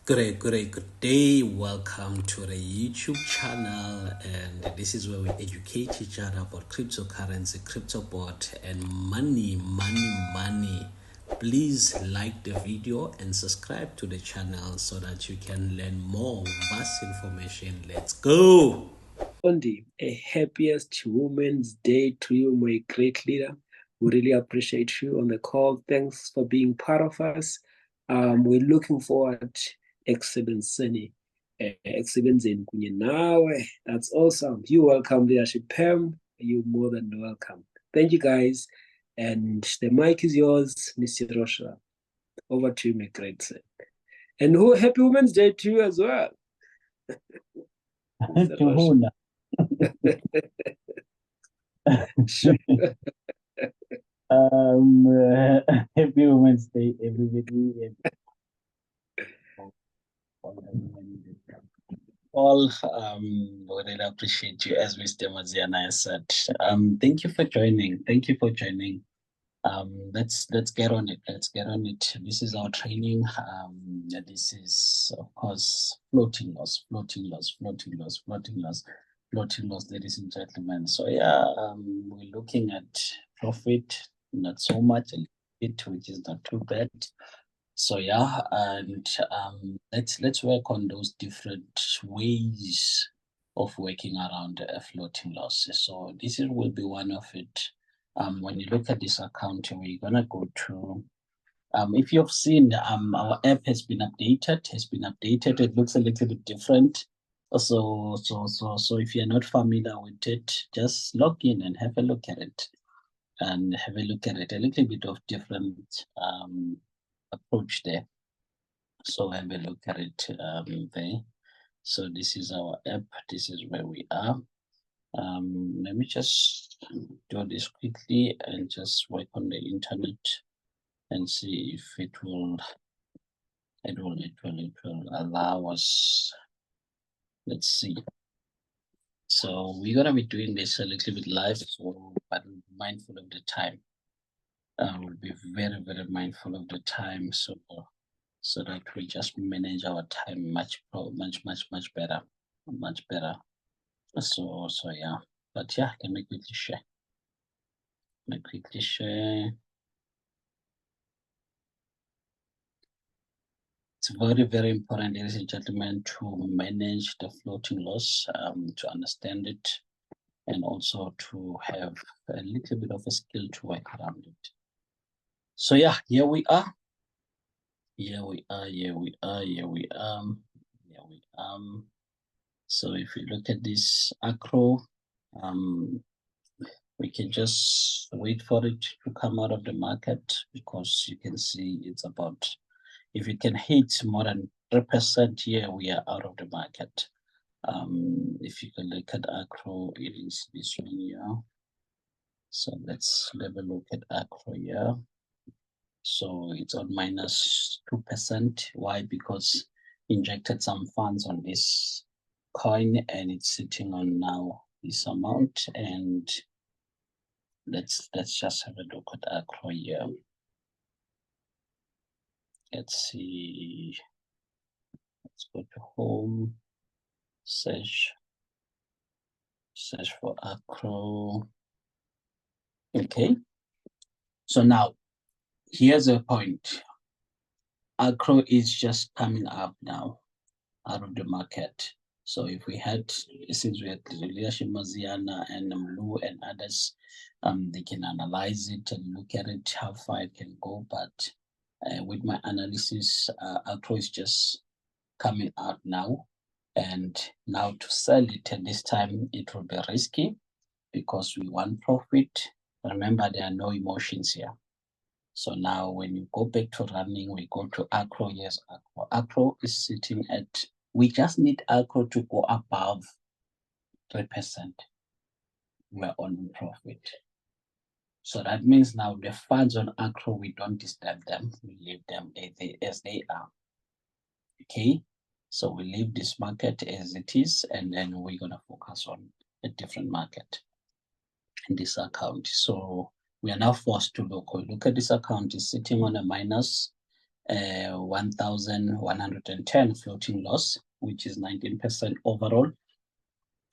Good day. Welcome to the YouTube channel, and this is where we educate each other about cryptocurrency, crypto bot, and money. Please like the video and subscribe to the channel so that you can learn more vast information. Let's go. Ondi, a happiest Women's Day to you, my great leader. We really appreciate you on the call. Thanks for being part of us. We're looking forward exhibenzeni kunye nawe. That's awesome. You're welcome, Leadership Pam. You're more than welcome. Thank you, guys. And the mic is yours, Miss Rosha. Over to you, my great son. And happy Women's Day to you as well. Tuhuna. Happy Women's Day, everybody. All we really appreciate you, as Mr. Maziana said. Thank you for joining. Let's get on it. This is our training. This is, of course, floating loss, ladies and gentlemen. So yeah, we're looking at profit, not so much, a little bit, which is not too bad. So yeah, and let's work on those different ways of working around a floating loss. So this will be one of it. When you look at this account, we're gonna go to if you've seen our app has been updated. It looks a little bit different. So if you're not familiar with it, just log in and have a look at it. A little bit of different approach there. So have a look at it there. So this is our app. This is where we are. Let me just do this quickly and just work on the internet and see if it will allow us. Let's see. So we're gonna be doing this a little bit live, so but mindful of the time. We'll be very, very mindful of the time, so that we just manage our time much better. So yeah, but yeah, let me quickly share. It's very, very important, ladies and gentlemen, to manage the floating loss, to understand it, and also to have a little bit of a skill to work around it. So yeah, here we are. So if you look at this acro, we can just wait for it to come out of the market, because you can see it's about, if it can hit more than 3% here, we are out of the market. If you can look at acro, it is this one here. So let's have a look at acro here. So it's on minus 2%. Why? Because injected some funds on this coin and it's sitting on now this amount. And let's just have a look at acro here. Let's see. Let's go to home, search for acro. Okay. So now here's a point. Acro is just coming up now out of the market. So if we had, since we had Leadership Maziana and Mlu and others, they can analyze it and look at it, how far it can go. But with my analysis, Acro is just coming out now. And now to sell it at this time, it will be risky because we want profit. Remember, there are no emotions here. So now when you go back to running, we go to acro. Yes, acro. Acro is sitting at, we just need acro to go above 3%. We're on profit. So that means now the funds on acro, we don't disturb them. We leave them as they are. Okay. So we leave this market as it is, and then we're going to focus on a different market in this account. So we are now forced to look at this account is sitting on a minus, 1,110 floating loss, which is 19% overall.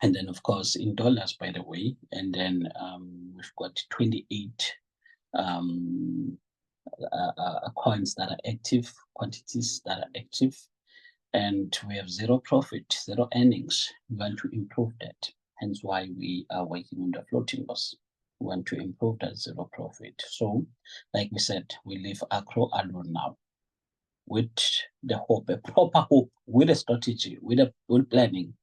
And then, of course, in dollars, by the way, and then we've got 28 coins that are active, quantities that are active, and we have zero profit, zero earnings. We want to improve that. Hence why we are working on the floating loss. We want to improve that zero profit. So, like we said, we leave Acro alone now with the hope, a proper hope, with a strategy, with planning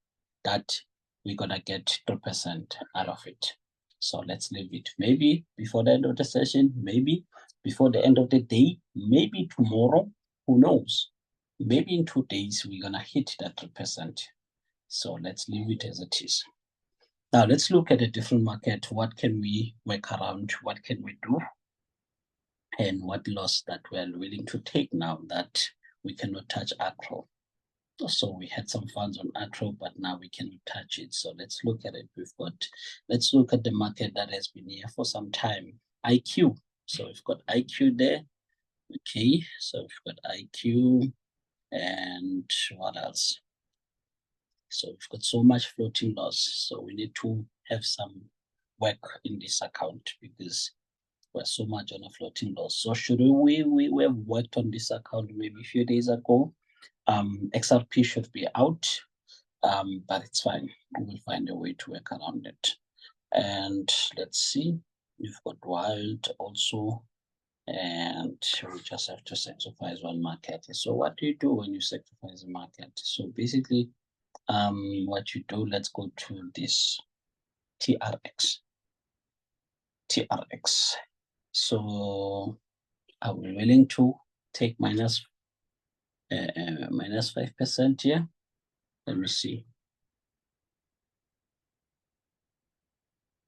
that we're gonna get 3% out of it. So let's leave it. Maybe before the end of the session, maybe before the end of the day, maybe tomorrow, who knows? Maybe in 2 days, we're gonna hit that 3%. So let's leave it as it is. Now let's look at a different market. What can we work around? What can we do? And what loss that we're willing to take now that we cannot touch Acro. So we had some funds on Acro, but now we cannot touch it. So let's look at it. Let's look at the market that has been here for some time. IQ. So we've got IQ there. Okay, so we've got IQ and what else? So we've got so much floating loss. So we need to have some work in this account because we're so much on a floating loss. So should we have worked on this account maybe a few days ago. XRP should be out, but it's fine. We'll find a way to work around it. And let's see, we've got Wild also, and we just have to sacrifice one market. So what do you do when you sacrifice a market? So basically, what you do, let's go to this TRX. So are we willing to take minus 5% here? Let me see.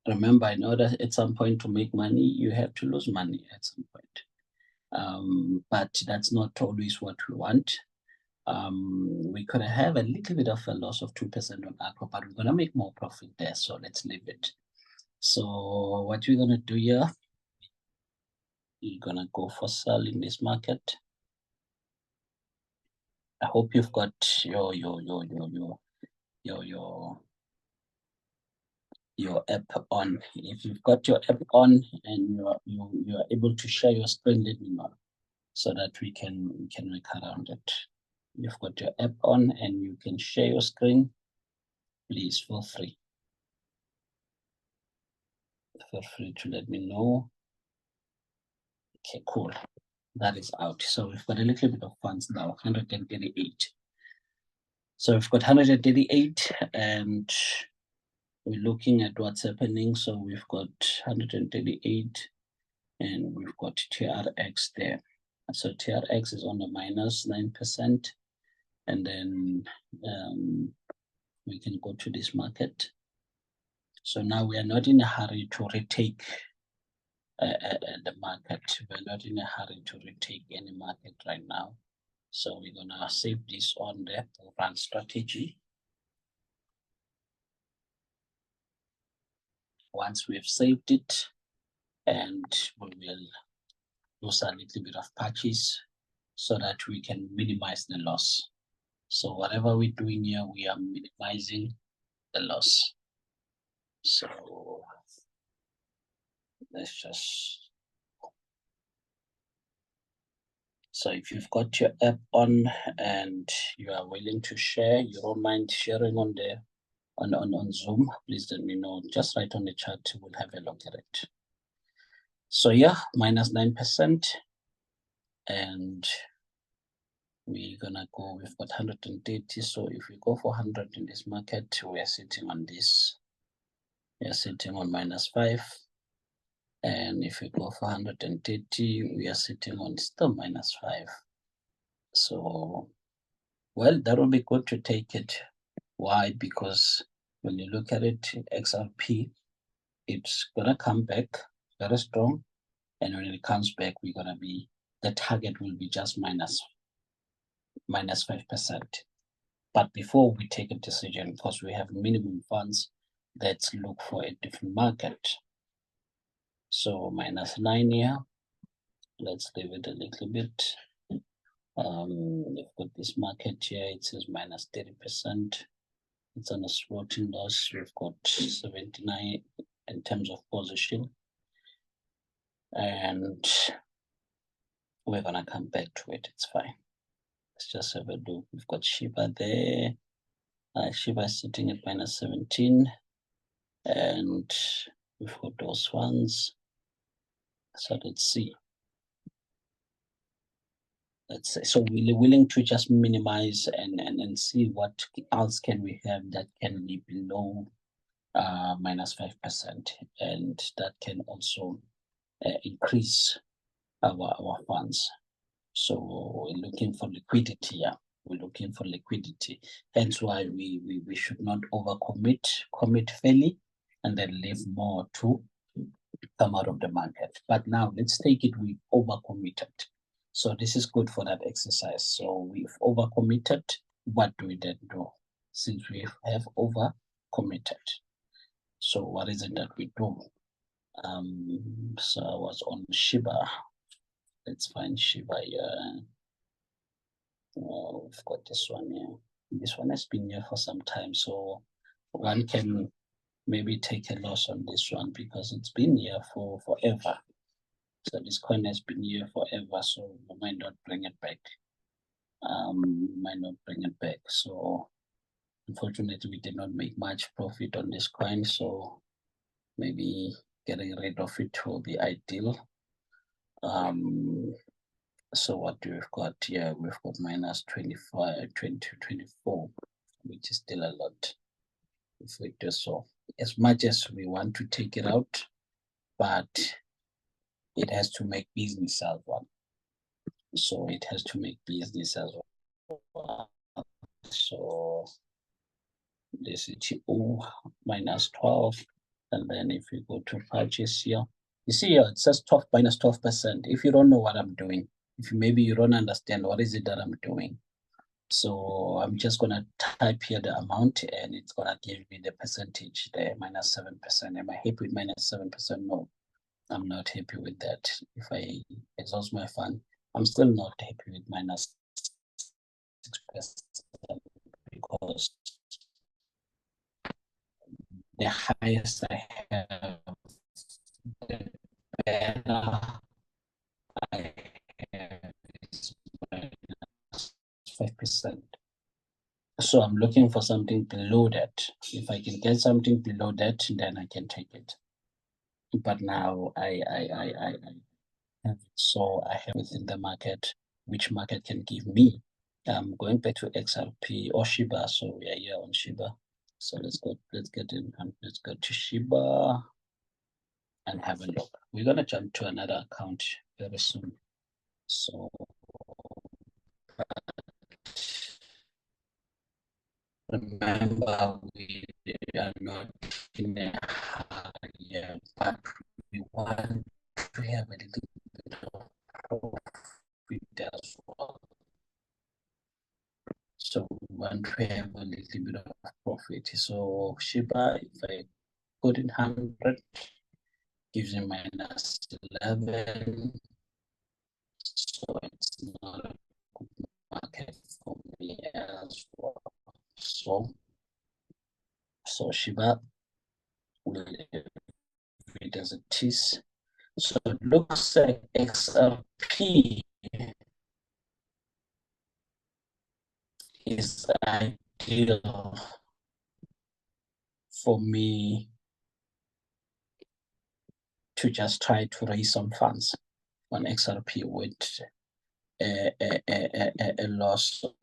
Remember, in order at some point to make money, you have to lose money at some point. But that's not always what we want. We could have a little bit of a loss of 2% on Acro, but we're gonna make more profit there. So let's leave it. So what we're gonna do here, you're gonna go for sell in this market. I hope you've got your app on. If you've got your app on and you are able to share your screen, let me know so that we can work around it. You've got your app on and you can share your screen, please feel free. Feel free to let me know. Okay, cool. That is out. So we've got a little bit of funds now, 138. So we've got 138 and we're looking at what's happening. So we've got 138 and we've got TRX there. So TRX is on the minus 9%. And then we can go to this market. So now we are not in a hurry to retake the market. We're not in a hurry to retake any market right now. So we're gonna save this on the run strategy. Once we've saved it, and we will use a little bit of patches so that we can minimize the loss. So whatever we're doing here, we are minimizing the loss. So let's just. So if you've got your app on and you are willing to share, you don't mind sharing on the on Zoom, please let me know. Just write on the chat, we'll have a look at it. So yeah, minus 9%. And we're gonna go, we've got 130. So if we go for 100 in this market, we are sitting on this. We are sitting on minus 5. And if we go for 130, we are sitting on still minus 5. So, well, that will be good to take it. Why? Because when you look at it, XRP, it's gonna come back very strong. And when it comes back, we're gonna be, the target will be just minus 5%. But before we take a decision, because we have minimum funds, let's look for a different market. So minus 9 here, let's leave it a little bit. We've got this market here, it says minus 30%. It's on a floating loss. We've got 79 in terms of position. And we're gonna come back to it, it's fine. Let's just have a look. We've got Shiba there. Shiba is sitting at minus 17. And we've got those ones. So let's see. So we're willing to just minimize and see what else can we have that can be below minus 5%, and that can also increase our funds. So we're looking for liquidity. Yeah, we're looking for liquidity. Hence why we should not commit fairly, and then leave more to come out of the market. But now let's take it, we've overcommitted. So this is good for that exercise. So we've overcommitted. What do we then do? Since we have overcommitted. So what is it that we do? So I was on Shiba. Let's find Shiba here. We've got this one here. This one has been here for some time. So one can maybe take a loss on this one because it's been here for forever. So this coin has been here forever, so we might not bring it back. So unfortunately, we did not make much profit on this coin, so maybe getting rid of it will be ideal. So what do we've got here? We've got minus 25, 22, 24, which is still a lot. If we do so, as much as we want to take it out, but it has to make business as well. So it has to make business as well. So this is minus 12. And then if you go to purchase here, you see here, it says minus 12%. If you don't know what I'm doing, if maybe you don't understand what is it that I'm doing. So I'm just gonna type here the amount and it's gonna give me the percentage there, minus 7%. Am I happy with minus 7%? No, I'm not happy with that. If I exhaust my fund, I'm still not happy with minus 6% because the highest I have, the better I have is minus 5%. So I'm looking for something below that. If I can get something below that, then I can take it. But now I have it. So I have within the market, which market can give me. I'm going back to XRP or Shiba. So we are here on Shiba. So let's get in and let's go to Shiba and have a look. We're gonna jump to another account very soon. So remember, we are not in a hurry, but we want to have a little bit of profit as well. So we want to have a little bit of profit. So Shiba, if I put in 100, gives me minus 11. So it's not a good market for me as well. So Shiba will leave it as it is. So it looks like XRP is ideal for me to just try to raise some funds on XRP with a loss of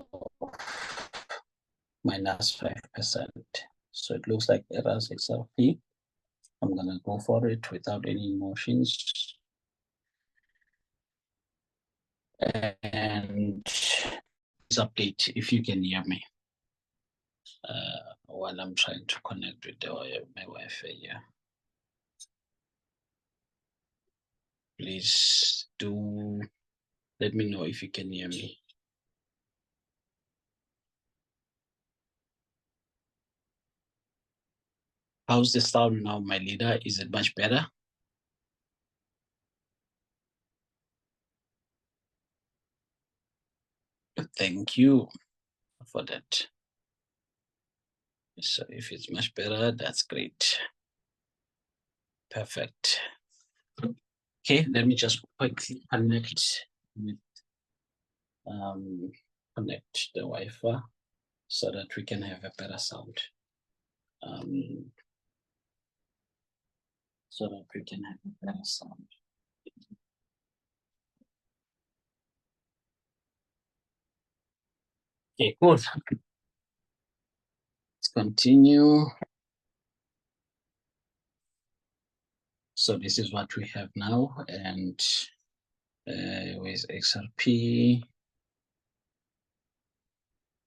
minus 5%. So it looks like it has XRP. I'm gonna go for it without any emotions. And this update, if you can hear me while I'm trying to connect with my Wi-Fi here. Please do let me know if you can hear me. How's the sound now, my leader? Is it much better? Thank you for that. So if it's much better, that's great. Perfect. Okay, let me just quickly connect with connect the Wi-Fi so that we can have a better sound. So that we can have a better sound. Okay, good. Let's continue. So this is what we have now, and with XRP,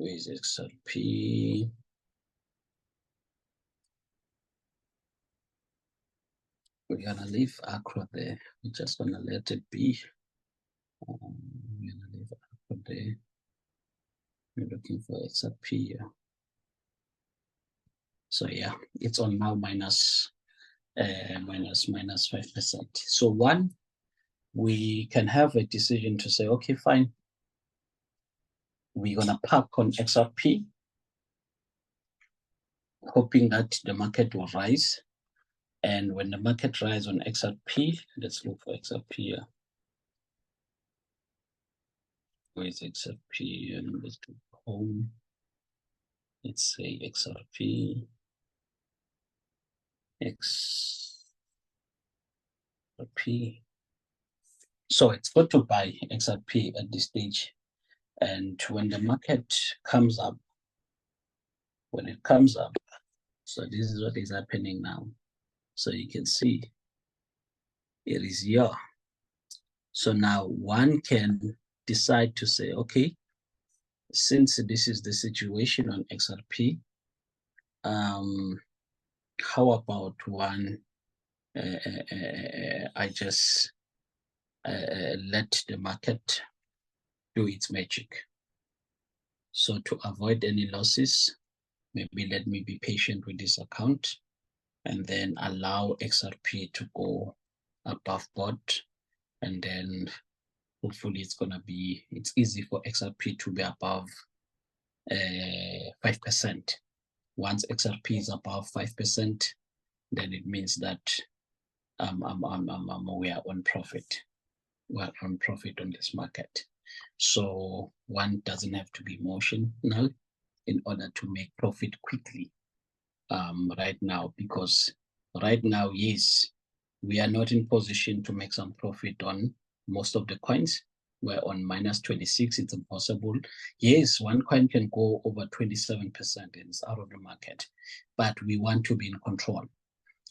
with XRP. We're gonna leave Accra there. We're just gonna let it be. We're gonna leave Accra there. We're looking for XRP here. So yeah, it's on now minus 5%. So one, we can have a decision to say, okay, fine. We're gonna park on XRP, hoping that the market will rise. And when the market rises on XRP, let's look for XRP here. Where is XRP? And let's go home. Let's say XRP. XRP. So it's good to buy XRP at this stage. And when the market comes up, when it comes up, so this is what is happening now. So you can see it is here. So now one can decide to say, okay, since this is the situation on XRP, how about one, I just let the market do its magic. So to avoid any losses, maybe let me be patient with this account and then allow XRP to go above board. And then hopefully it's easy for XRP to be above 5%. Once XRP is above 5%, then it means that we are on profit. We're on profit on this market. So one doesn't have to be emotional in order to make profit quickly right now, because right now, yes, we are not in position to make some profit on most of the coins. We're on minus 26, it's impossible. Yes, one coin can go over 27% and it's out of the market, but we want to be in control.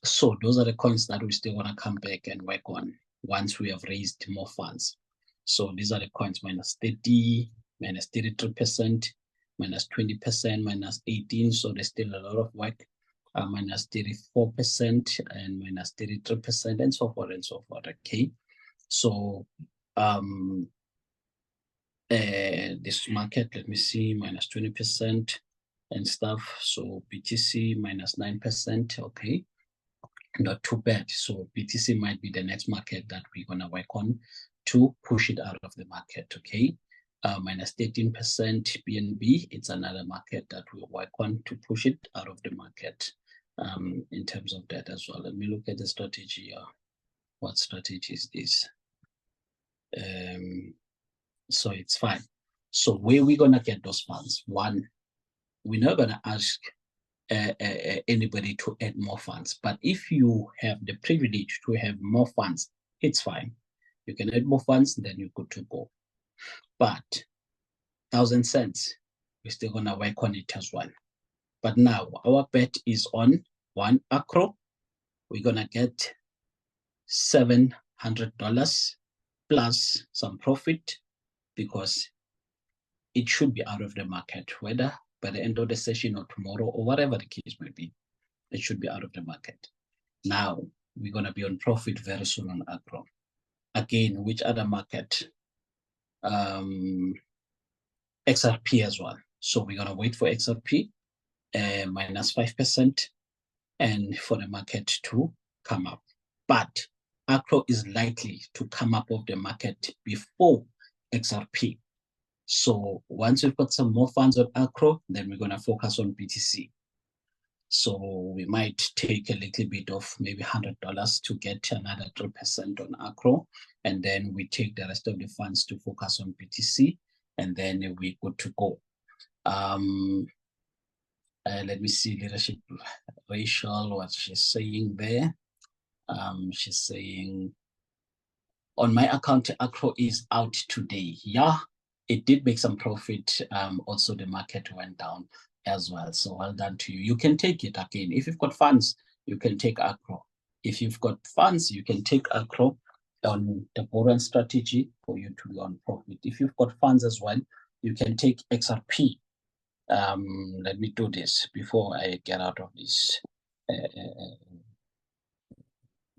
So those are the coins that we still want to come back and work on once we have raised more funds. So these are the coins minus 30, minus 33%, minus 20%, minus 18. So there's still a lot of work. Minus 34% and minus 33% and so forth and so forth. Okay. So this market, let me see, minus 20% and stuff. So BTC minus 9%. Okay. Not too bad. So BTC might be the next market that we're gonna work on to push it out of the market. Okay. Minus 13% BNB, it's another market that we'll work on to push it out of the market in terms of that as well. Let me look at the strategy. What strategy is this? So it's fine. So where we gonna get those funds? One, we're not gonna ask anybody to add more funds, but if you have the privilege to have more funds, it's fine. You can add more funds, then you're good to go. But 1,000 cents, we're still gonna work on it as well. But now our bet is on one acro. We're gonna get $700 plus some profit, because it should be out of the market, whether by the end of the session or tomorrow or whatever the case may be. It should be out of the market. Now we're gonna be on profit very soon on acro. Again, which other market? XRP as well. So we're gonna wait for XRP minus 5% and for the market to come up. But acro is likely to come up of the market before XRP. So once we've got some more funds on Acro, then we're going to focus on BTC. So we might take a little bit of maybe $100 to get another 3% on Acro. And then we take the rest of the funds to focus on BTC. And then we're good to go. Let me see leadership Rachel, what she's saying there. She's saying, on my account, Acro is out today. Yeah, it did make some profit. Also, the market went down as well. So well done to you. You can take it again. If you've got funds, you can take Acro. If you've got funds, you can take Acro on the borrowing strategy for you to be on profit. If you've got funds as well, you can take XRP. Let me do this before I get out of this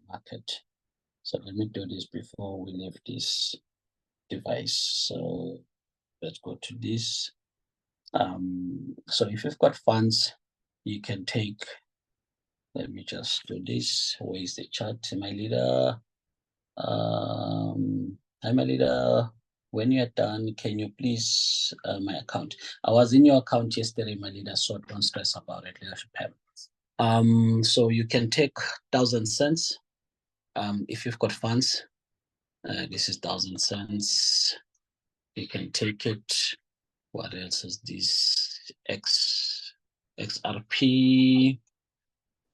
market. So let me do this before we leave this device. So let's go to this. So if you've got funds, you can take, let me just do this. Where is the chart, my leader? Hi, my leader. When you're done, can you please, my account? I was in your account yesterday, my leader, so don't stress about it, leadership. So you can take 1,000 cents. If you've got funds, this is 1,000 cents. You can take it. What else is this? XRP.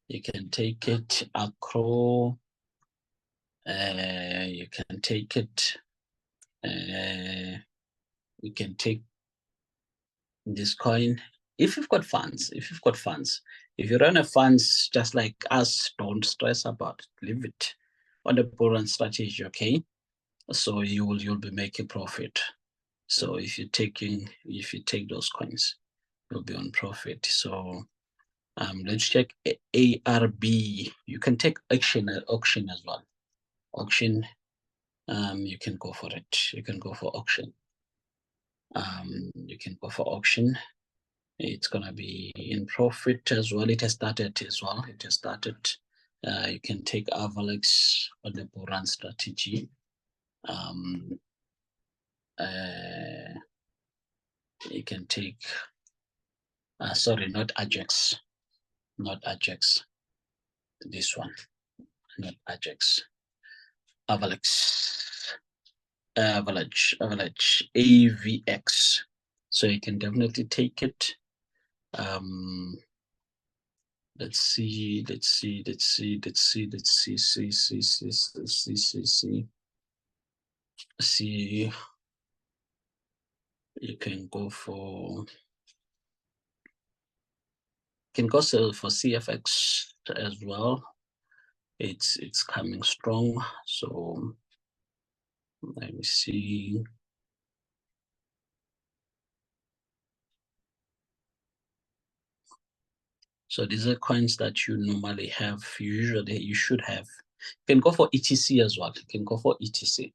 You can take it. Acro. You can take it. You can take this coin. If you've got funds, if you run a funds just like us, don't stress about it. Leave it on the borrowing strategy, okay? So you'll be making profit. So if you take those coins, you'll be on profit. So let's check ARB. You can take auction as well. Auction, you can go for it. You can go for auction. You can go for auction. It's gonna be in profit as well. It has started as well. It has started. You can take Avalex on the Boran strategy. You can take, sorry, not Ajax, this one, not Ajax, Avalex, Avalanche, AVX. So you can definitely take it. Let's see. You can go for, for CFX as well. It's coming strong. So let me see. So these are coins that you normally have. Usually you should have. You can go for ETC as well. You can go for ETC.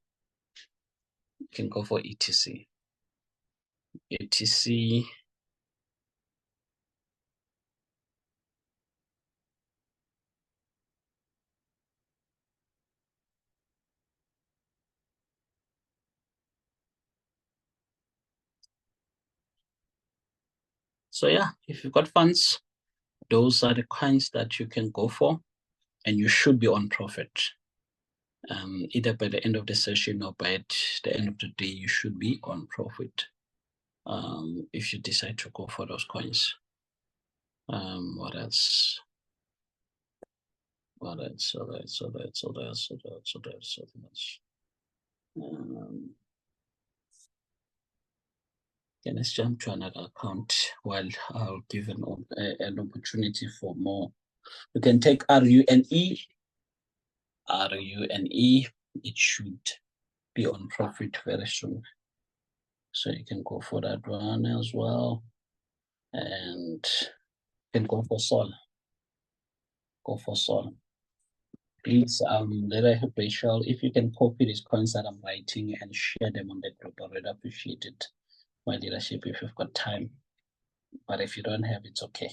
You can go for ETC. ETC. So yeah, if you've got funds, those are the coins that you can go for, and you should be on profit. Either by the end of the session or by the end of the day, you should be on profit. If you decide to go for those coins. What else? What else? Okay, let's jump to another account while I'll give an opportunity for more. You can take RUNE. RUNE, it should be on profit very soon. So you can go for that one as well. And you can go for Sol. Go for Sol. Please, let I help Rachel, if you can copy these coins that I'm writing and share them on the group, I would appreciate it. My leadership, if you've got time. But if you don't have, it's okay.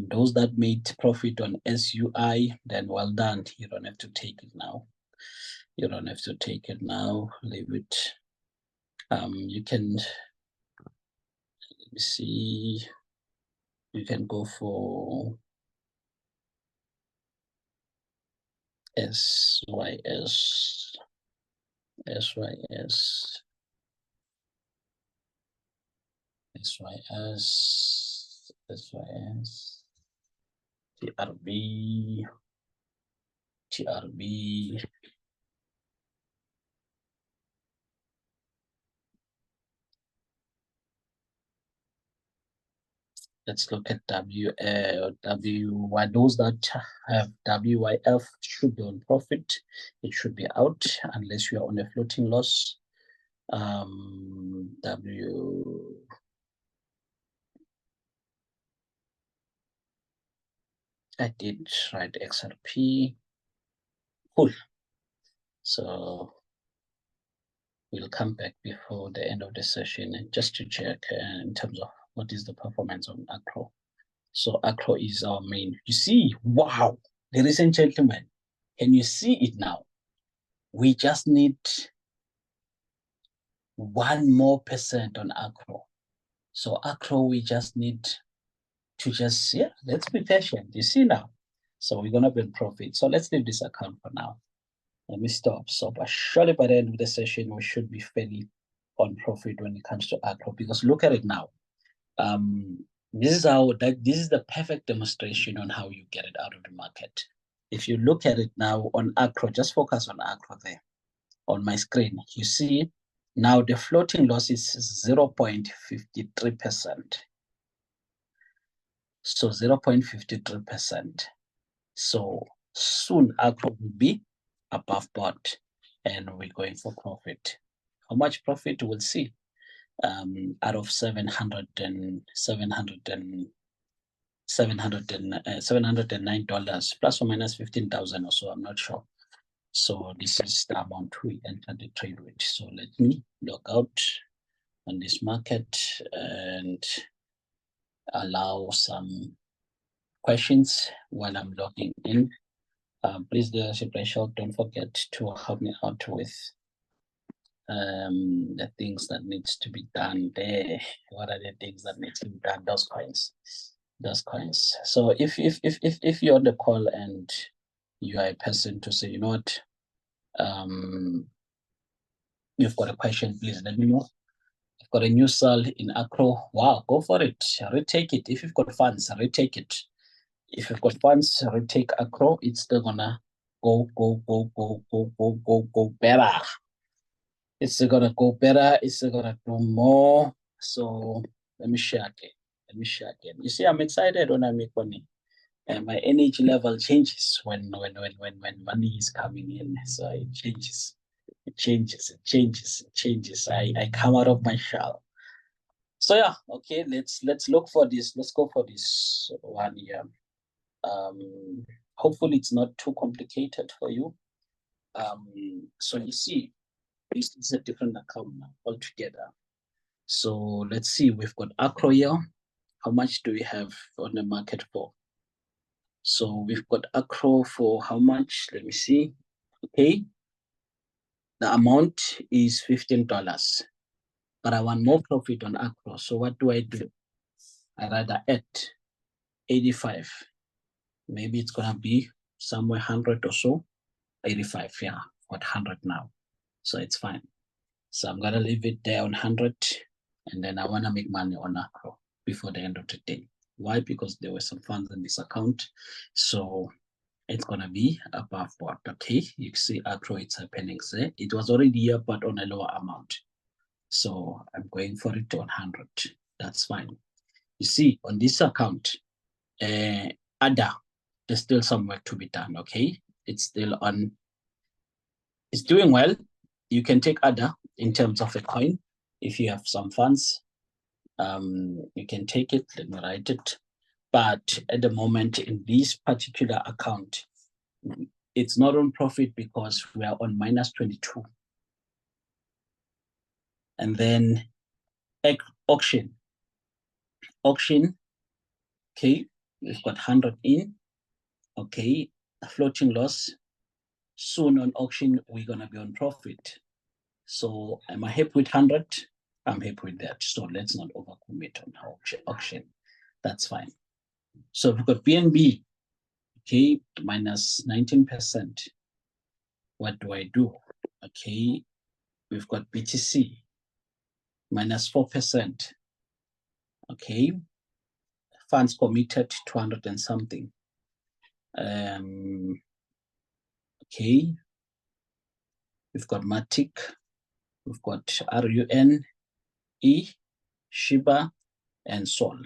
Those that made profit on SUI, then well done. You don't have to take it now. You don't have to take it now. Leave it. You can, let me see, you can go for SYS, SYS, SYS, SYS, TRB, TRB. Let's look at WY. Those that have WYF should be on profit. It should be out unless you are on a floating loss. I did write XRP. Cool. So we'll come back before the end of the session just to check in terms of what is the performance on Acro. So Acro is our main. You see, wow, ladies and gentlemen, can you see it now? We just need 1% more on Acro. So Acro, we just need to just, yeah, let's be patient. You see now? So we're going to be in profit. So let's leave this account for now. Let me stop. So, but surely by the end of the session, we should be fairly on profit when it comes to Acro, because look at it now. This is the perfect demonstration on how you get it out of the market. If you look at it now on Acro, just focus on Acro there on my screen. You see now the floating loss is 0.53%. So 0.53%. So soon Acro will be above board and we're going for profit. How much profit we'll see? Out of $709 plus or minus 15,000 or so, I'm not sure. So this is the amount we entered the trade with. So let me log out on this market and allow some questions while I'm logging in. Please, the special, don't forget to help me out with the things that needs to be done there. What are the things that need to be done? Those coins. So if you're on the call and you are a person to say, you know what, you've got a question, please let me know. I've got a new sell in Acro. Wow, go for it. Retake it. If you've got funds, retake it. If you've got funds, retake Acro. It's still gonna go better. It's still gonna go better. It's still gonna do more. So let me share again. You see, I'm excited when I make money. And my energy level changes when money is coming in. So it changes. I come out of my shell. So yeah, okay, let's look for this. Let's go for this one here. Hopefully it's not too complicated for you. So you see, this is a different account now altogether. So let's see, we've got Acro here. How much do we have on the market for? So we've got Acro for how much? Let me see. Okay. The amount is $15. But I want more profit on Acro. So what do? I rather add 85. Maybe it's gonna be somewhere 100 or so. 85, yeah, what 100 now. So it's fine. So I'm gonna leave it there on 100, and then I wanna make money on Acro before the end of the day. Why? Because there were some funds in this account. So it's gonna be above board. Okay, you see Acro, it's happening there. It was already here, but on a lower amount. So I'm going for it on 100. That's fine. You see, on this account, ADA, there's still some work to be done, okay? It's still on, it's doing well. You can take ADA in terms of a coin. If you have some funds, you can take it, let me write it. But at the moment, in this particular account, it's not on profit because we are on minus 22. And then auction, okay, we've got 100 in, okay, a floating loss. Soon on auction, we're gonna be on profit. So am I happy with 100? I'm happy with that. So let's not overcommit on auction. That's fine. So we've got BNB, okay, minus 19%. What do I do? Okay, we've got BTC, minus 4%. Okay, funds committed 200 and something. Okay, we've got Matic, we've got RUN, Shiba, and Sol.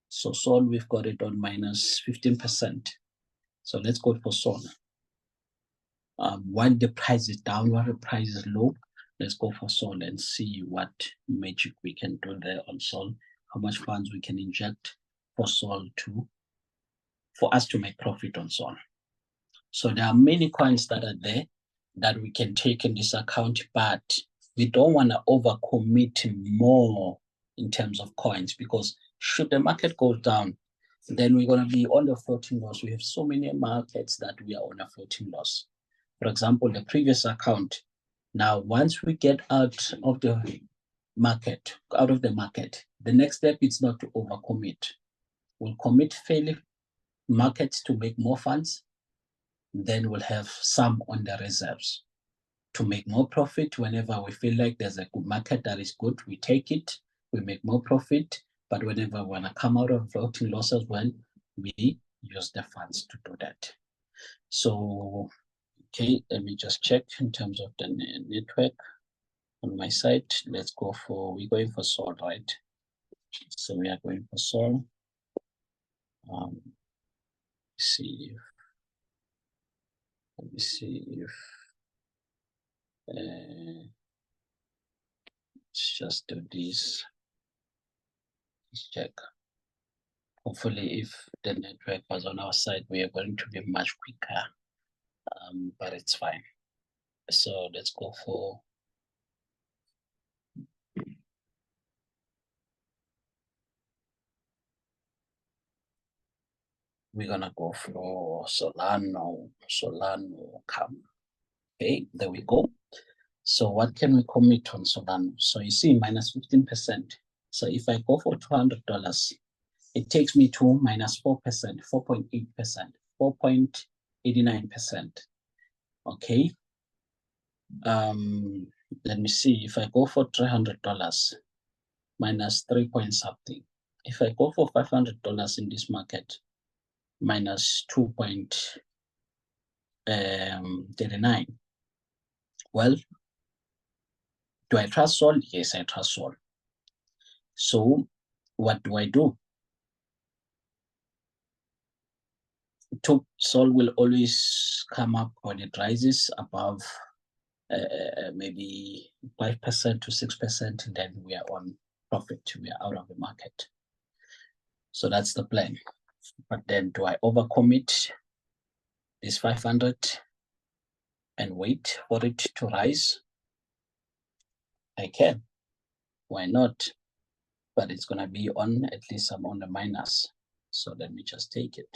So Sol, we've got it on minus 15%. So let's go for Sol. While the price is down, while the price is low, let's go for Sol and see what magic we can do there on Sol, how much funds we can inject for Sol for us to make profit on Sol. So there are many coins that are there that we can take in this account, but we don't want to overcommit more in terms of coins, because should the market go down, then we're going to be on the floating loss. We have so many markets that we are on a floating loss. For example, the previous account. Now, once we get out of the market, the next step is not to overcommit. We'll commit fairly markets to make more funds. Then we'll have some on the reserves to make more profit. Whenever we feel like there's a good market that is good, we take it, we make more profit. But whenever we want to come out of floating losses, we use the funds to do that. So, okay, let me just check in terms of the network on my side. Let's go for, we're going for Sol, right? So we are going for Sol. Let me see if let's just do this. Let's check. Hopefully, if the network was on our side, we are going to be much quicker, but it's fine. So let's go for, we're gonna go for Solano, come. Okay, there we go. So what can we commit on Solano? So you see, minus 15%. So if I go for $200, it takes me to minus 4%, 4.8%, 4.89%. Okay. Let me see. If I go for $300, minus 3 point something. If I go for $500 in this market, minus 2.39. Well, do I trust Sol? Yes, I trust Sol. So what do? Sol will always come up when it rises above maybe 5% to 6%, and then we are on profit. We are out of the market. So that's the plan. But then do I overcommit this 500 and wait for it to rise? I can. Why not? But it's going to be on, at least I'm on the minus. So let me just take it.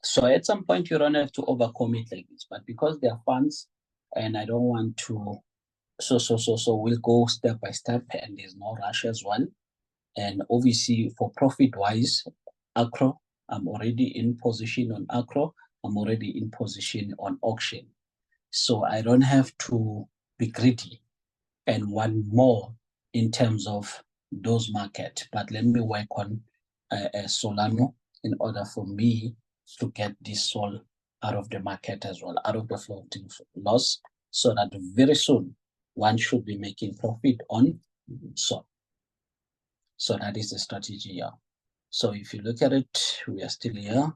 So at some point, you don't have to overcommit like this, but because they are funds and I don't want to, so we'll go step by step, and there's no rush as well. And obviously for profit wise, Acro, I'm already in position on Acro. I'm already in position on auction. So I don't have to be greedy and want more in terms of those markets. But let me work on Solano in order for me to get this Sol out of the market as well, out of the floating loss, so that very soon one should be making profit on Sol. So that is the strategy here. So if you look at it, we are still here.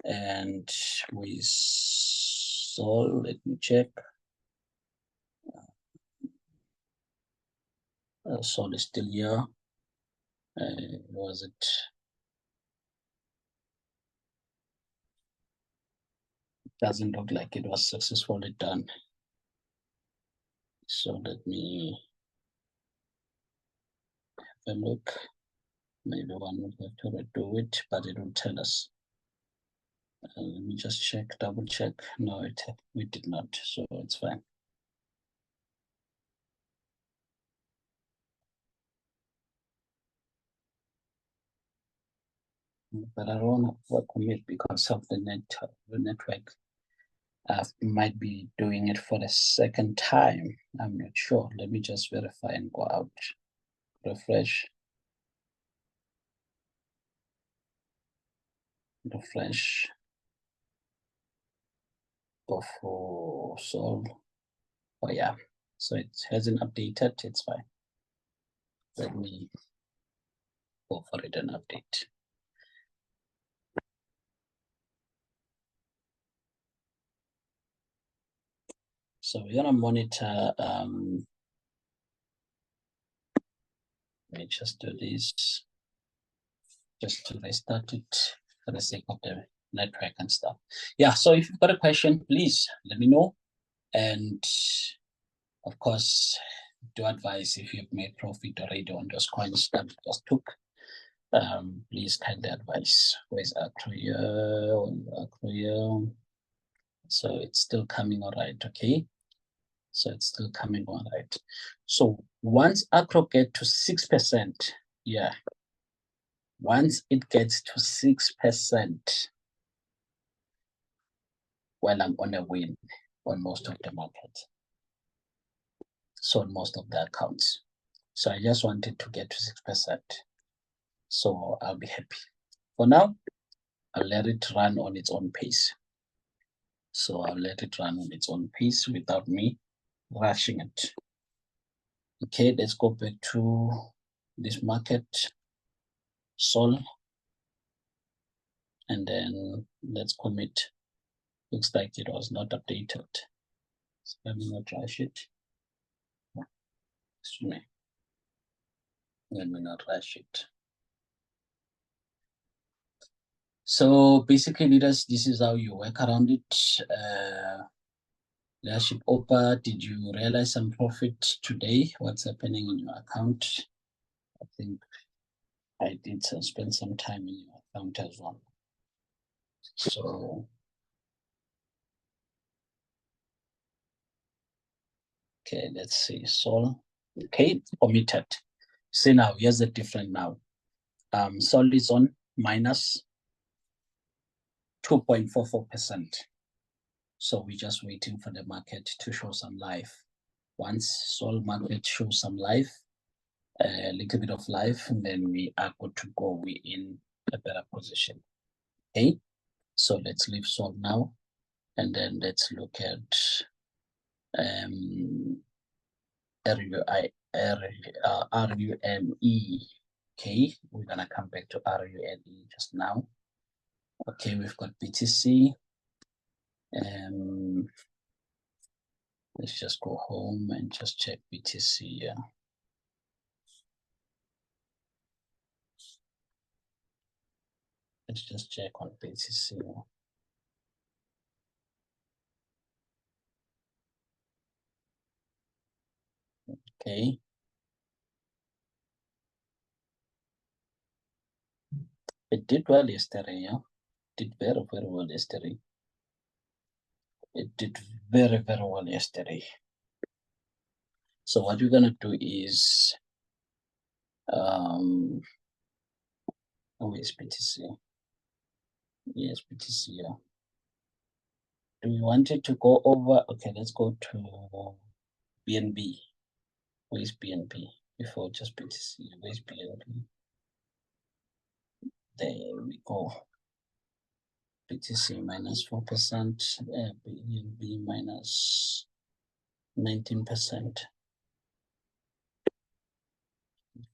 And with Sol, let me check. Sol is still here. Was it? Doesn't look like it was successfully done. So let me have a look. Maybe one would have to redo it, but it will tell us. Let me just check, double check. No, we did not, so it's fine. But I don't want to work on it because of the network. Might be doing it for the second time. I'm not sure. Let me just verify and go out. Refresh. Refresh. Go for solve. Oh yeah. So it hasn't updated. It's fine. Let me go for it and update. So we're gonna monitor. Let me just do this. Just to restart it for the sake of the network and stuff. Yeah. So if you've got a question, please let me know. And of course, do advise if you've made profit already on those coins that we just took. Please kindly advise. Where's Acroya? So it's still coming all right, okay? So it's still coming all right. So once Acro get to 6%, yeah. Once it gets to 6%, well, I'm on a win on most of the market. So on most of the accounts. So I just wanted to get to 6%. So I'll be happy. For now, I'll let it run on its own pace. So I'll let it run on its own pace without me rushing it. Okay, let's go back to this market, Sol, and then let's commit. Looks like it was not updated. So let me not rush it. Excuse me. Let me not rush it. So basically, leaders, this is how you work around it. Leadership Opa, did you realize some profit today? What's happening in your account? I think I did spend some time in your account as well. So, okay, let's see. Sol, okay, committed. See now, here's the difference now. Sol is on minus 2.44%. So we're just waiting for the market to show some life. Once Sol market shows some life, a little bit of life, and then we are good to go. We're in a better position. Okay, so let's leave Sol now, and then let's look at RUME. Okay, we're gonna come back to RUME just now. Okay, we've got BTC. Let's just go home and just check BTC. Yeah. Let's just check on BTC. Okay. It did well yesterday, yeah. Did very, very well yesterday. It did very, very well yesterday. So what we're gonna do is, where's BTC? Yes, BTC, yeah. Do we want it to go over? Okay, let's go to BNB. Where's BNB? Before just BTC, where's BNB? There we go. BTC minus 4%, BNB minus 19%.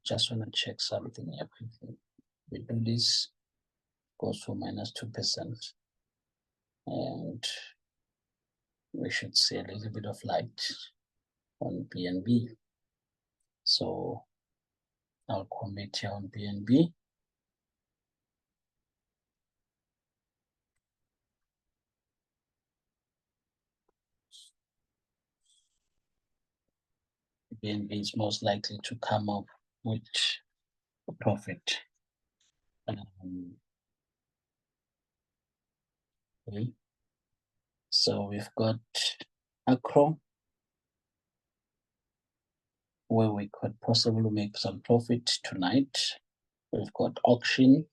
Just want to check something here quickly. We do this, goes for minus 2%. And we should see a little bit of light on BNB. So I'll commit here on BNB. BNB is most likely to come up with a profit. Okay. So we've got Acro, where we could possibly make some profit tonight. We've got Auction,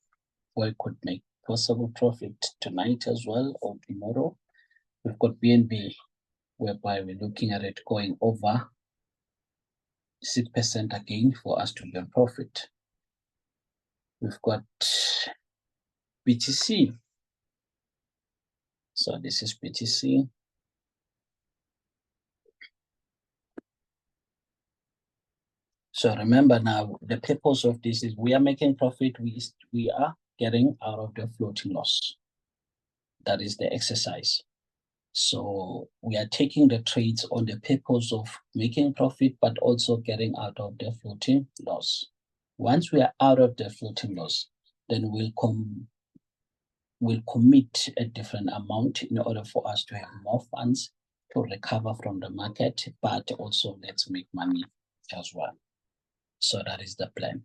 where we could make possible profit tonight as well, or tomorrow. We've got BNB, whereby we're looking at it going over 6% again for us to be on profit. We've got BTC. So this is BTC. So remember now, the purpose of this is we are making profit, we are getting out of the floating loss. That is the exercise. So we are taking the trades on the purpose of making profit, but also getting out of the floating loss. Once we are out of the floating loss, then we'll commit a different amount in order for us to have more funds to recover from the market, but also let's make money as well. So that is the plan.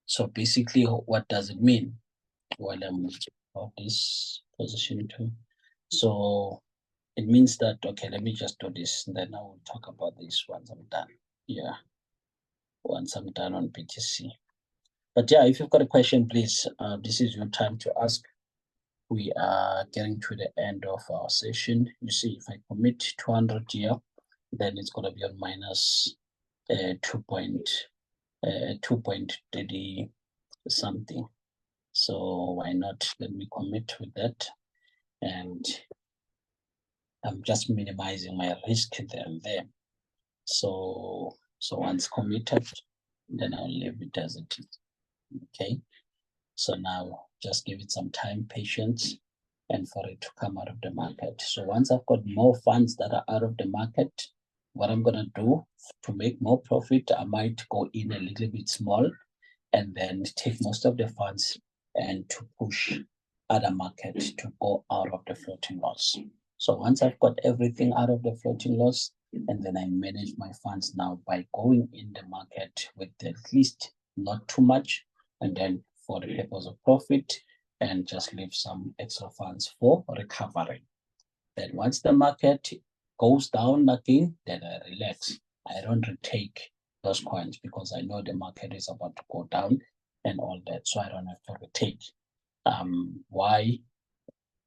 So basically, what does it mean? While I'm of this position too. So it means that, okay, let me just do this, and then I will talk about this once I'm done. Yeah, once I'm done on BTC. But yeah, if you've got a question, please, this is your time to ask. We are getting to the end of our session. You see, if I commit 200 here, then it's going to be on minus 2.30 something. So why not? Let me commit with that. And I'm just minimizing my risk there and there. So once committed, then I'll leave it as it is. Okay. So now just give it some time, patience, and for it to come out of the market. So once I've got more funds that are out of the market, what I'm going to do to make more profit, I might go in a little bit small and then take most of the funds and to push other market to go out of the floating loss. So once I've got everything out of the floating loss, and then I manage my funds now by going in the market with at least not too much, and then for the purpose of profit, and just leave some extra funds for recovery. Then once the market goes down again, then I relax. I don't retake those coins because I know the market is about to go down and all that, so I don't have to retake. Why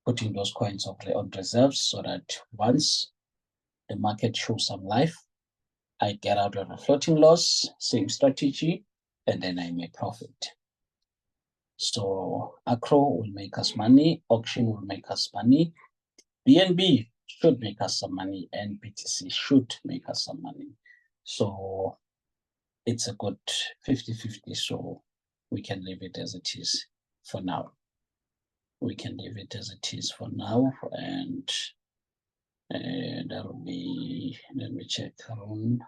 putting those coins on reserves? So that once the market shows some life, I get out of a floating loss, same strategy, and then I make profit. So Acro will make us money, Auction will make us money, BNB should make us some money, and BTC should make us some money. So it's a good 50-50, so we can leave it as it is for now. We can leave it as it is for now, and that will be, let me check around.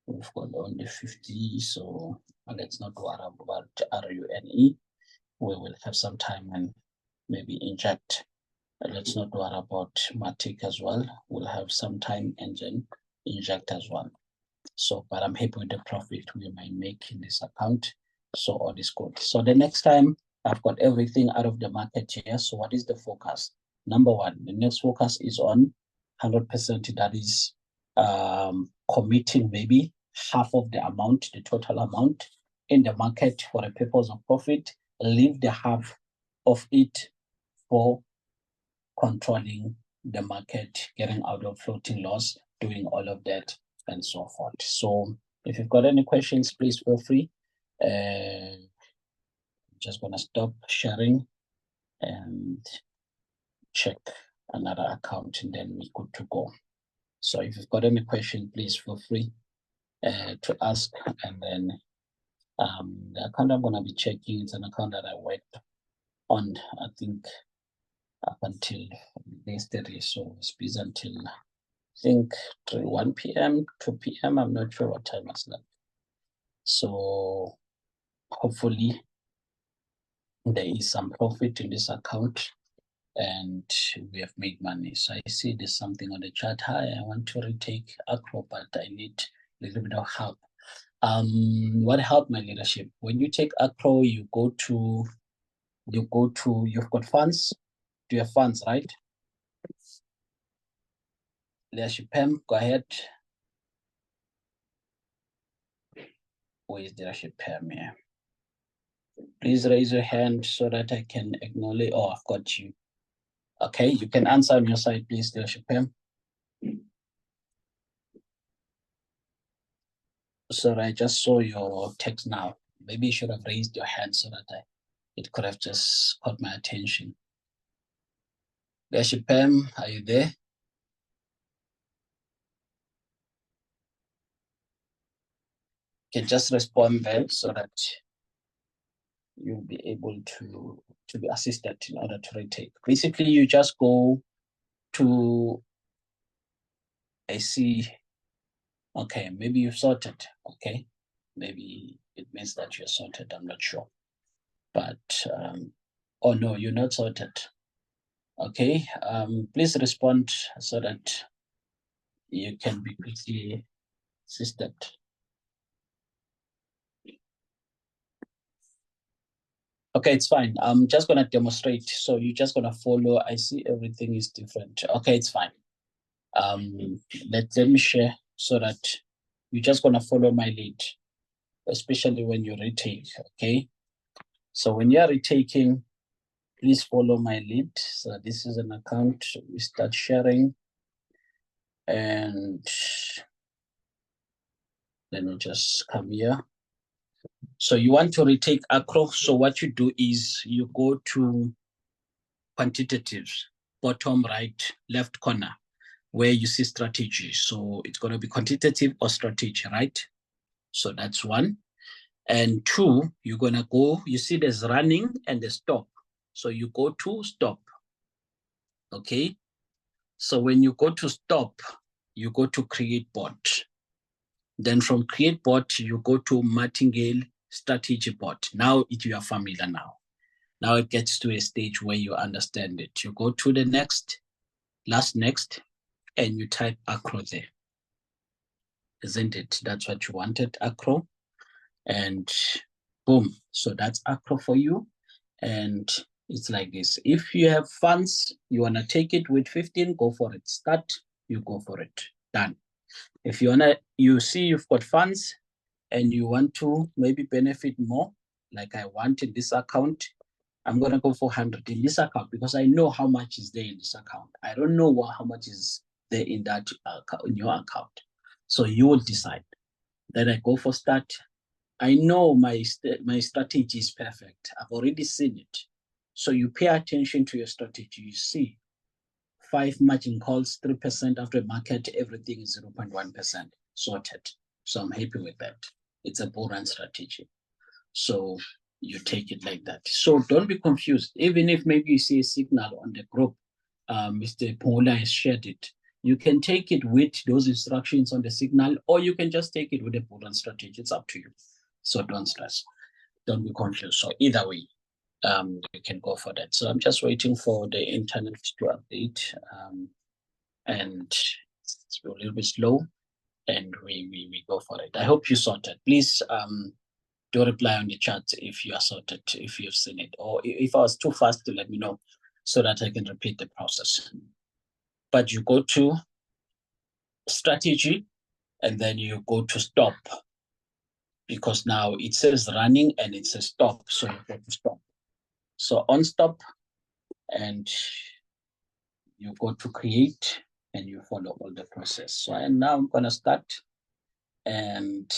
We've got only 50, so let's not worry about RUNE. We will have some time and maybe inject. Let's not worry about Matic as well. We'll have some time and then inject as well. So, but I'm happy with the profit we might make in this account. So all is good. So the next time I've got everything out of the market here. So what is the focus? Number one, the next focus is on 100%. That is committing maybe half of the amount, the total amount in the market for the purpose of profit. Leave the half of it for controlling the market, getting out of floating loss, doing all of that and so forth. So if you've got any questions, please feel free. Just gonna stop sharing and check another account and then we're good to go. So if you've got any question, please feel free to ask. And then the account I'm gonna be checking, it's an account that I worked on, I think, up until yesterday. So it's busy until I think 1 p.m., 2 p.m. I'm not sure what time it's like. So hopefully there is some profit in this account and we have made money. So I see there's something on the chat. Hi, I want to retake Acro, but I need a little bit of help. What helped my leadership? When you take Acro, you go to you go to, you've got funds. Do you have funds, right? Leadership Pam, go ahead. Where is Leadership Pam here? Please raise your hand so that I can acknowledge. Oh, I've got you. Okay, you can answer on your side, please, Leadership Pam. Sorry, I just saw your text now. Maybe you should have raised your hand so that it could have just caught my attention. Leadership Pam, are you there? You can just respond there so that you'll be able to be assisted in order to retake. Basically, you just go to, I see, okay, maybe you've sorted, okay. Maybe it means that you're sorted, I'm not sure. But, oh no, you're not sorted. Okay, please respond so that you can be quickly assisted. Okay, it's fine. I'm just gonna demonstrate. So you're just gonna follow. I see everything is different. Okay, it's fine. Let me share so that you're just gonna follow my lead, especially when you retake, okay? So when you're retaking, please follow my lead. So this is an account, we start sharing. And let me just come here. So you want to retake acro. So what you do is you go to quantitatives, bottom right, left corner, where you see strategy. So it's going to be quantitative or strategy, right? So that's one. And two, you're going to go, you see there's running and the stop. So you go to stop. Okay. So when you go to stop, you go to create bot. Then from create bot, you go to martingale strategy bot. Now you are familiar now. Now it gets to a stage where you understand it. You go to the next, last next, and you type acro there. Isn't it? That's what you wanted, acro. And boom. So that's acro for you. And it's like this. If you have funds, you want to take it with 15, go for it. Start, you go for it. Done. If you wanna, you see you've got funds and you want to maybe benefit more, like I want in this account, I'm gonna go for 100 in this account because I know how much is there in this account. I don't know how much is there in that in your account. So you will decide. Then I go for start. I know my strategy is perfect. I've already seen it. So you pay attention to your strategy. You see 5 margin calls, 3% after market, everything is 0.1% sorted. So I'm happy with that. It's a bull run strategy. So you take it like that. So don't be confused. Even if maybe you see a signal on the group, Mr. Paula has shared it. You can take it with those instructions on the signal, or you can just take it with a bull run strategy. It's up to you. So don't stress. Don't be confused. So either way, you can go for that. So I'm just waiting for the internet to update, and it's a little bit slow, and we go for it. I hope you sorted. Please do reply on the chat if you are sorted, if you've seen it, or if I was too fast to let me know so that I can repeat the process. But you go to strategy and then you go to stop, because now it says running and it says stop, so you go to stop. So on stop, and you go to create and you follow all the process. So now I'm gonna start, and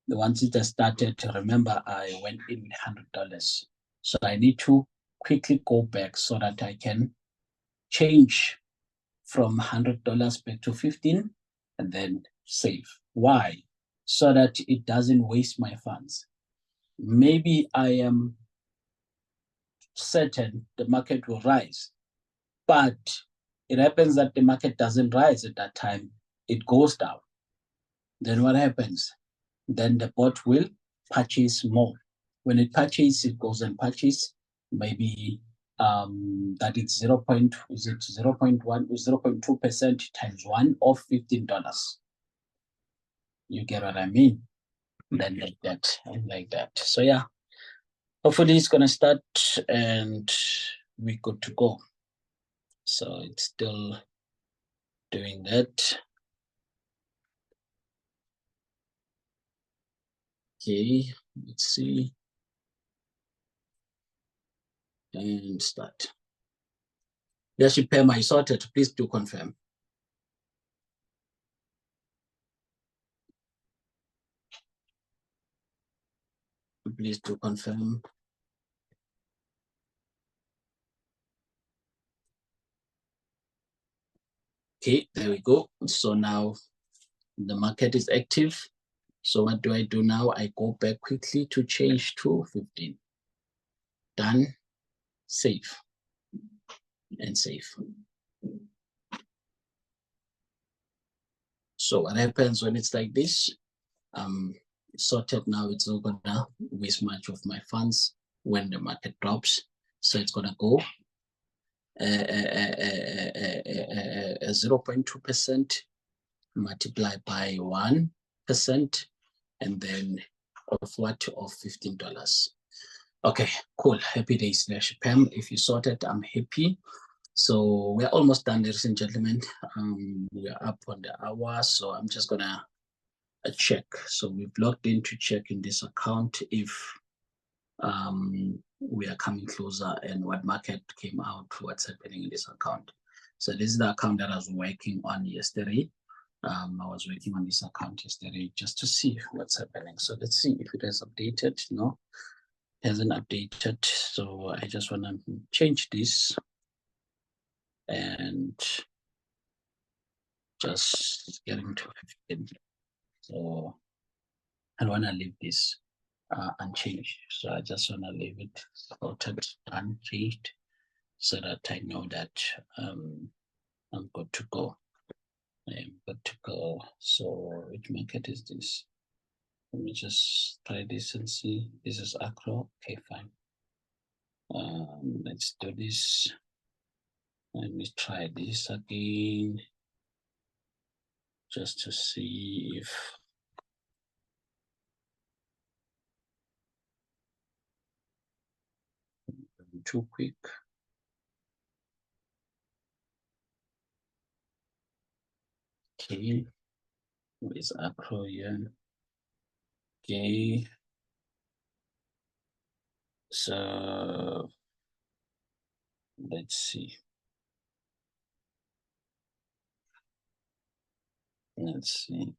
once it has started, remember I went in with $100. So I need to quickly go back so that I can change from $100 back to 15 and then save. Why? So that it doesn't waste my funds. Maybe I am certain the market will rise, but it happens that the market doesn't rise at that time, it goes down. Then what happens? Then the bot will purchase more. When it purchases, it goes and purchases maybe that it's 0.1, 0.2% times 1 of $15. You get what I mean? Then like that, and like that. So yeah, Hopefully it's gonna start and we're good to go. So it's still doing that. Okay, let's see. And start. Leadership Pema is sorted. Please do confirm. Please do confirm. Okay, there we go. So now the market is active. So what do I do now? I go back quickly to change to 15. Done, save, and save. So what happens when it's like this? Sorted now, it's not gonna waste much of my funds when the market drops. So it's gonna go 0.2% multiplied by 1%, and then of what? Of $15. Okay, cool. Happy days, Pam. If you sorted, I'm happy. So we're almost done, ladies and gentlemen. We're up on the hour, so I'm just gonna check. So we've logged in to check in this account if we are coming closer and what market came out, what's happening in this account. So this is the account that I was working on yesterday. I was working on this account yesterday just to see what's happening. So let's see if it has updated. No, it hasn't updated. So I just want to change this and just getting to 15. So I want to leave this unchanged. So I just want to leave it sorted, unchanged, so that I know that I'm good to go. I am good to go. So which market is this? Let me just try this and see. This is Acro. Okay, fine. Let's do this. Let me try this again, just to see if I'm too quick. Okay, where's Acro here? Okay, so let's see. Let's see.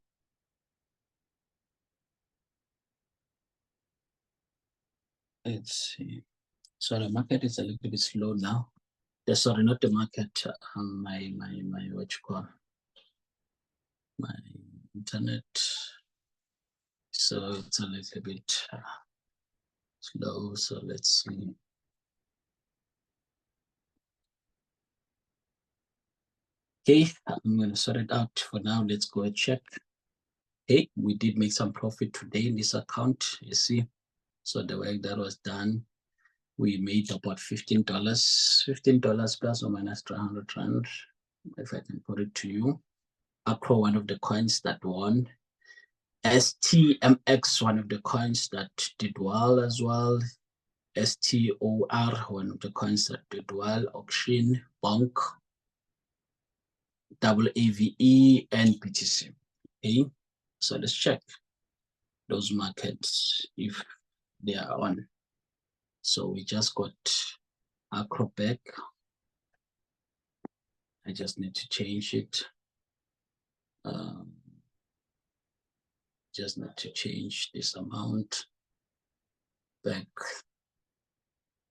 Let's see. So the market is a little bit slow now. Sorry, not the market. My what you call my internet. So it's a little bit slow. So let's see. Okay, I'm gonna sort it out for now. Let's go and check. Okay, we did make some profit today in this account. You see, so the work that was done, we made about $15. $15 plus or minus 300 rand, if I can put it to you. Acro, one of the coins that won. STMX, one of the coins that did well as well. STOR, one of the coins that did well. Auction, Bonk, AVE, and BTC. Okay, so let's check those markets if they are on. So we just got Acro back. I just need to change it. Just need to change this amount back.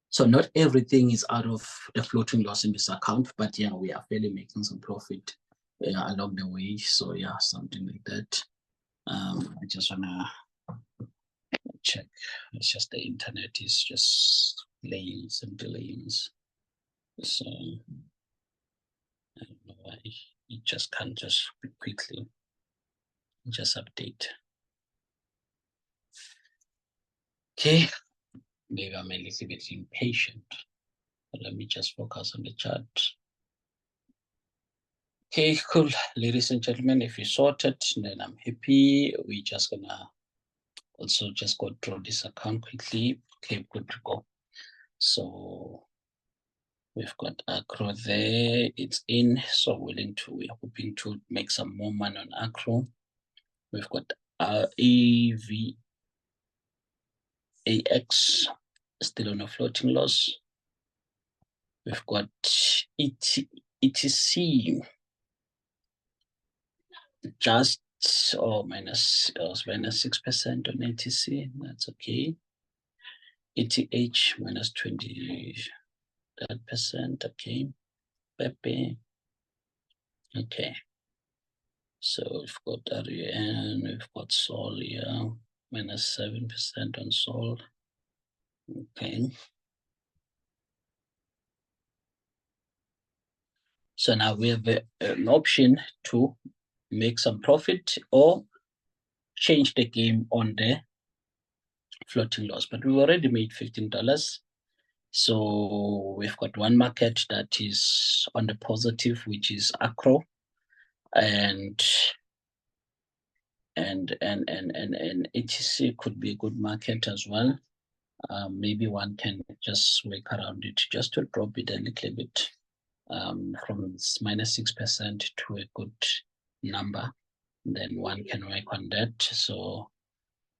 So not everything is out of the floating loss in this account, but yeah, we are fairly making some profit along the way. So yeah, something like that. I just wanna check. It's just the internet is just lanes and delays. So I don't know why it just can't just quickly just update. Okay, maybe I'm a little bit impatient. But let me just focus on the chart. Okay, cool. Ladies and gentlemen, if you sorted, then I'm happy. We're just gonna also just go through this account quickly. Okay, good to go. So we've got Acro there, it's in, so we're hoping to make some more money on Acro. We've got AVAX still on a floating loss. We've got ETC just minus 6% on ETC, that's okay. ETH minus 20%, okay. Pepe, okay. So we've got RUN, we've got Sol here, minus 7% on Sol. Okay. So now we have an option to make some profit or change the game on the floating loss, but we already made $15. So we've got one market that is on the positive, which is Acro, and ETC could be a good market as well. Maybe one can just work around it just to drop it a little bit from minus 6% to a good number. Then one can work on that. So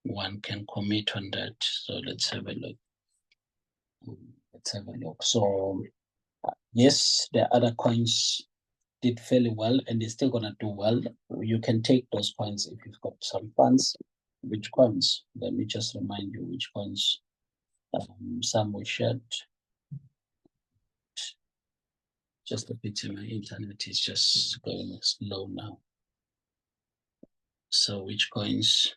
one can commit on that. So let's have a look. So yes, the other coins did fairly well and they're still gonna do well. You can take those coins if you've got some funds. Which coins? Let me just remind you which coins. Some we shared. Just a pity my internet is just going slow now. So which coins?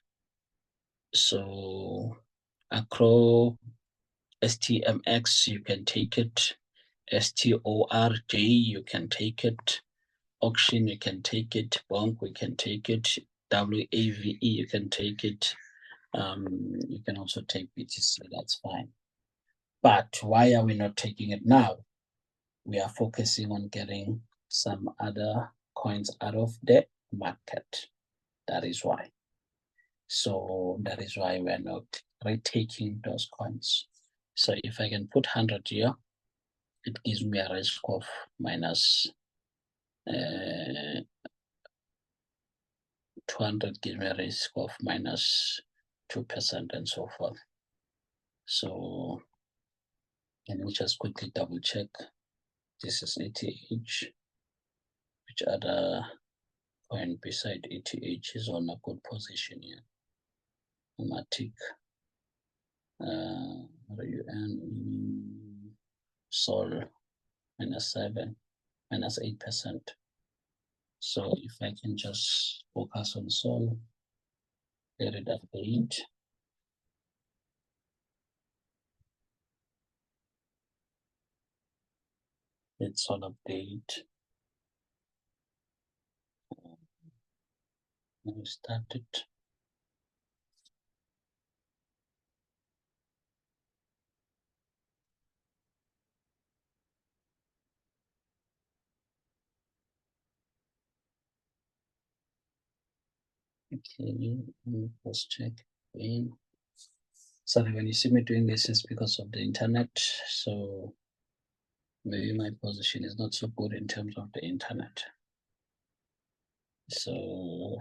So Acro, STMX, you can take it. STORJ, you can take it. Auction, you can take it. Bonk, we can take it. WAVE, you can take it. You can also take BTC, that's fine. But why are we not taking it now? We are focusing on getting some other coins out of the market. That is why. So that is why we're not retaking those coins. So if I can put 100 here, it gives me a risk of minus 200 gives me a risk of minus 2% and so forth. So can we just quickly double check? This is ETH. Which other coin beside ETH is on a good position here? Matic, RUN, Sol, -7, -8%. So if I can just focus on Sol, let it update. Let's Sol update. Now start it. Okay, let's check again. Sorry, when you see me doing this, it's because of the internet. So maybe my position is not so good in terms of the internet. So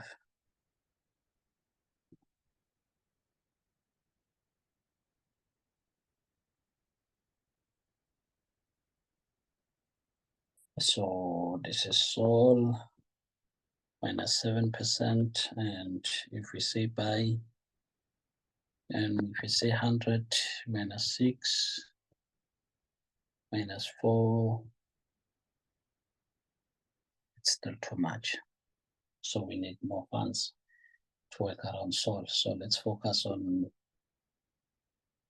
this is Sol -7%, and if we say buy, and if we say 100 -6 -4, it's still too much. So we need more funds to work around Sol. So let's focus on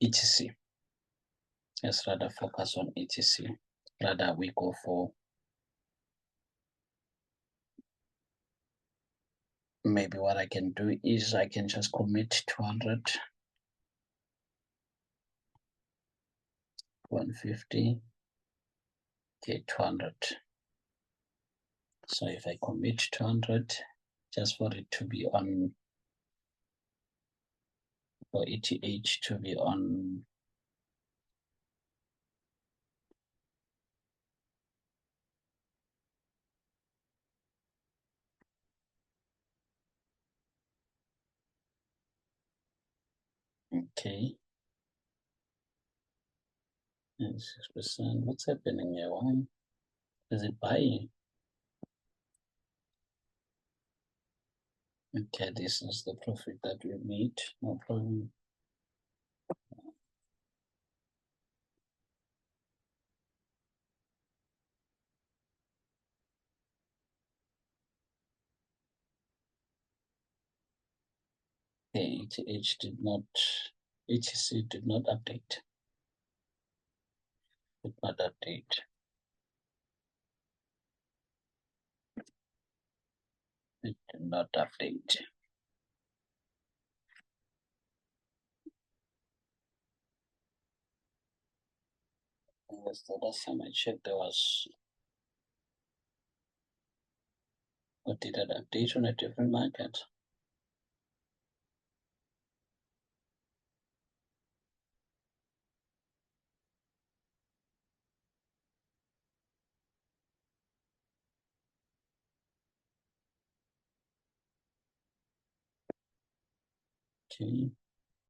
ETC. Let's rather focus on ETC. Rather we go for maybe what I can do is I can just commit 200, 150, okay, 200. So if I commit 200, just for it to be on for ETH to be on. Okay. 6%. What's happening here? Why is it buying? Okay, this is the profit that we made. No problem. Okay, ETH did not, ETC did not update. Did not update. It did not update. Because the last time I checked, there was, what did that update on a different market? Okay.